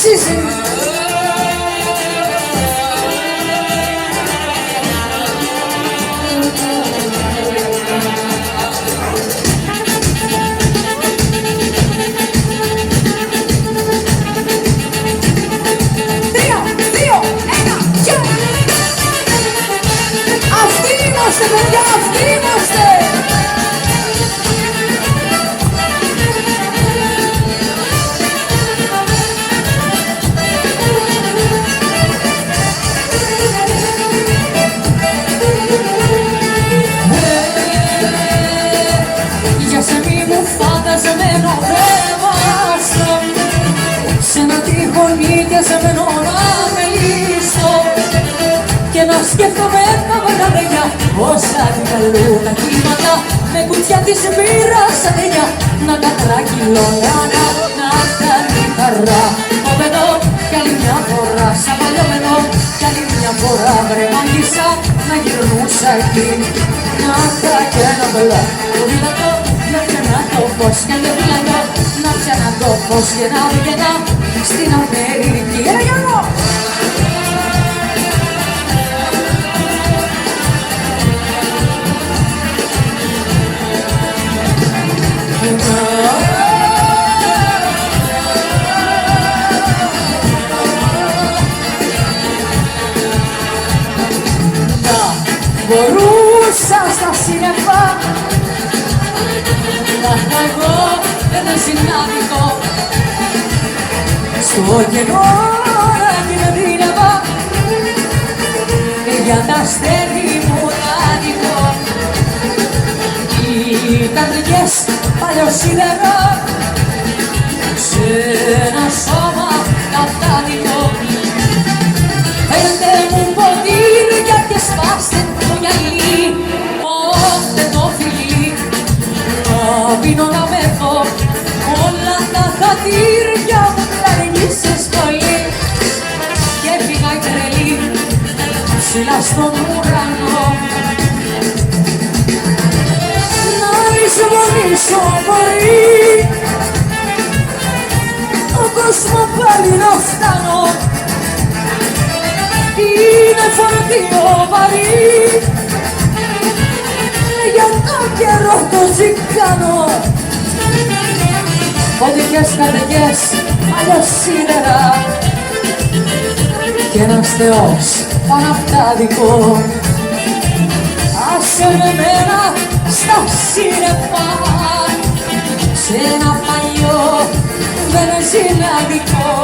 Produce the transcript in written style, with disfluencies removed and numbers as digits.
αξίζει. Αυτοί είμαστε, παιδιά, αυτοί είμαστε. Για σε μη μου φανταζεμένο ρεύαστο, σε ένα τυχονί και σε μένω να με λύσω και να σκέφτομαι τα βαγαδένια όσα αντικαλούν τα κύματα με κουτιά της μοίρας αδένια να κατρακυλώνανα να κάνει χαρά το παιδό κι άλλη μια φορά σαν παλιόμενο κι άλλη μια φορά βρε μαγίσα να γυρνούσα εκεί να είχα και ένα μπελά το δυνατό να πιανά το φως και το δυνατό να πιανά το φως και να βγαίνα στην Αμερική. Έλα Γιώργο! Μπορούσα στα σύννεφα να έχω εγώ ένα συνάδικο στο κενό να κινδύνευα για τα αστέρι μου δάνεικο. Ήταν δικές παλιό σίδερο σε ένα σώμα κατάδικο. Φέρτε μου ποτήρια και σπάστε το γυαλί, όφτε το φιλί, να πίνω να μεθώ όλα τα χατήρια μου κλαρνίσε σχολή και έφυγα η τρελή ψηλά στον ουρανό να εισβολήσω μπορεί ο κόσμο πάλι να φτάνω. Είναι φορτίο βαρύ για το καιρό το ζυγάνω. Οδικές καρδιές αλλιώς σίδερα κι ένας θεός παναυτάδικο. Άσε με μένα στα σύννεφα σε ένα παλιό βενζινάδικο.